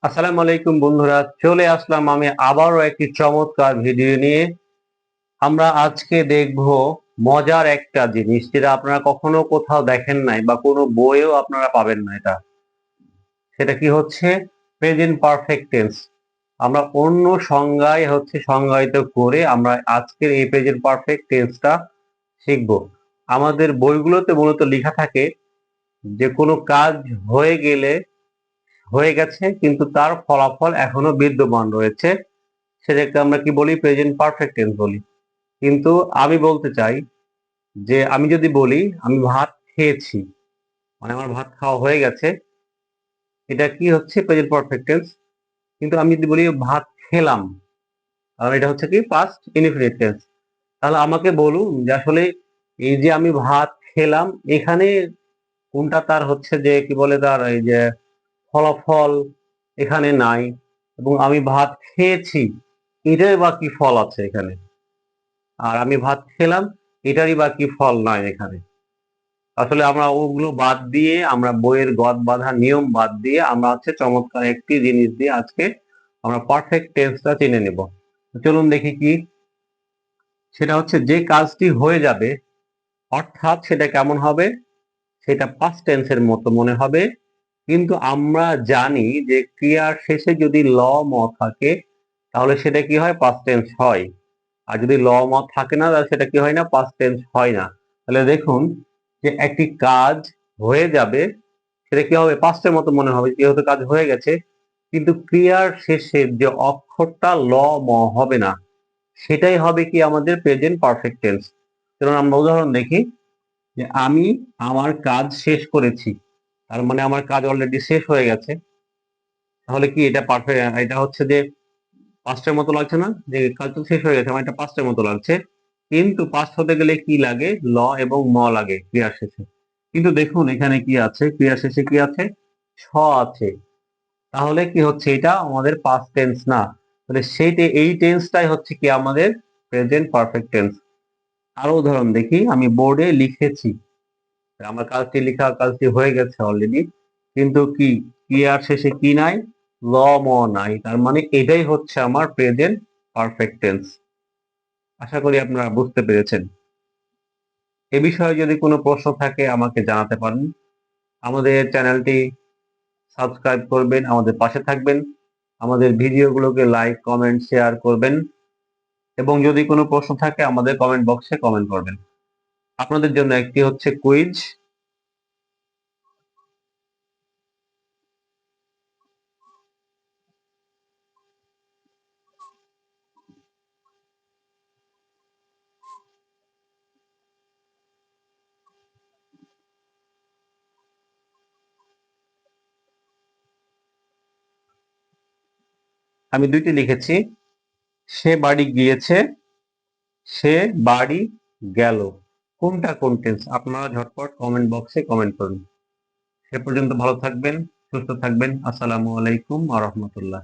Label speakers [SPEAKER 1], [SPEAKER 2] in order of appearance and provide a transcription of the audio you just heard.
[SPEAKER 1] আসসালামু আলাইকুম বন্ধুরা, চলে আসলাম আমি আবারও একটি চমৎকার ভিডিও নিয়ে। আমরা আজকে দেখব মজার একটা জিনিস যেটা আপনারা কখনো কোথাও দেখেন নাই বা কোনো বইয়েও আপনারা পাবেন না। সেটা কি হচ্ছে? Present perfect tense. আমরা অন্য সংজ্ঞায় সংজ্ঞায়িত করে আমরা আজকের এই প্রেজেন্ট পারফেক্ট টেন্সটা শিখব। আমাদের বইগুলোতে মূলত লেখা থাকে যে কোনো কাজ হয়ে গেলে হয়ে গেছে কিন্তু তার ফলাফল এখনো বিদ্যমান রয়েছে, সেটাকে আমরা কি বলি? প্রেজেন্ট পারফেক্ট টেন্স বলি। কিন্তু আমি বলতে চাই যে আমি যদি বলি আমি ভাত খেয়েছি, মানে আমার ভাত খাওয়া হয়ে গেছে, এটা কি হচ্ছে? Present perfect tense. কিন্তু আমি যদি বলি ভাত খেলাম, তাহলে এটা হচ্ছে কি? Past indefinite tense. তাহলে আমাকে বলুন যে আসলে এই যে আমি ভাত খেলাম, এখানে কোনটা তার হচ্ছে যে কি বলে তার এই যে ফলাফল এখানে নাই, এবং আমি ভাত খেয়েছি এটাই বা কি ফল আছে এখানে, আর আমি ভাত খেলাম এটারই বা কি ফল নাই এখানে। আসলে আমরা ওগুলো বাদ দিয়ে, আমরা বইয়ের গদ বাঁধা নিয়ম বাদ দিয়ে আমরা চমৎকার একটি জিনিস দিয়ে আজকে আমরা পারফেক্ট টেন্সটা চিনে নেব। চলুন দেখি কি। সেটা হচ্ছে যে কাজটি হয়ে যাবে, অর্থাৎ সেটা কেমন হবে? সেটা পাস্ট টেন্সের মতো মনে হবে, কিন্তু আমরা জানি যে ক্রিয়ার শেষে যদি ল ম থাকে তাহলে সেটা কি হয়? পাস্ট টেন্স হয়। আর যদি ল ম থাকে না তাহলে সেটা কি হয় না? পাস্ট টেন্স হয় না। তাহলে দেখুন যে একটি কাজ হয়ে যাবে, সেটা কি হবে? পাস্টের মতো মনে হবে, যেহেতু কাজ হয়ে গেছে, কিন্তু ক্রিয়ার শেষে যে অক্ষরটা ল ম হবে না, সেটাই হবে কি আমাদের প্রেজেন্ট পারফেক্ট টেন্স। চলুন আমরা উদাহরণ দেখি। যে আমি আমার কাজ শেষ করেছি, তার মানে আমার কাজ অলরেডি শেষ হয়ে গেছে। তাহলে কি এটা পারফেক্ট? এটা হচ্ছে যে পাস্টের মতো লাগছে না? যে কাজ তো শেষ হয়ে গেছে, আমার এটা পাস্টের মতো লাগছে। কিন্তু পাস্ট হতে গেলে কি লাগে? ল এবং ম লাগে ক্রিয়ার শেষে। কিন্তু দেখুন এখানে কি আছে? ক্রিয়ার শেষে কি আছে? ছ আছে। তাহলে কি হচ্ছে? এটা আমাদের পাস্ট টেন্স না। তাহলে এই টেন্সটাই হচ্ছে কি আমাদের প্রেজেন্ট পারফেক্ট টেন্স। আরো উদাহরণ দেখি। আমি বোর্ডে লিখেছি, আমার কাজটি হয়ে গেছে অলরেডি, কিন্তু কি ক্রিয়ার শেষে কি নাই? ল ম নাই। তার মানে এটাই হচ্ছে আমার প্রেজেন্ট পারফেক্ট টেন্স। আশা করি আপনারা বুঝতে পেরেছেন। এ বিষয়ে যদি কোনো প্রশ্ন থাকে আমাকে জানাতে পারেন। আমাদের চ্যানেলটি সাবস্ক্রাইব করবেন, আমাদের পাশে থাকবেন, আমাদের ভিডিওগুলোকে লাইক কমেন্ট শেয়ার করবেন, এবং যদি কোনো প্রশ্ন থাকে আমাদের কমেন্ট বক্সে কমেন্ট করবেন। আপনাদের জন্য একটি হচ্ছে কুইজ। আমি দুইটি লিখেছি। সে বাড়ি গিয়েছে, সে বাড়ি গেল। কোনটা কোন টেন্স? আপনারা ঝটপট কমেন্ট বক্সে কমেন্ট করুন। সে পর্যন্ত ভালো থাকবেন, সুস্থ থাকবেন। আসসালামু আলাইকুম ওয়া রাহমাতুল্লাহ।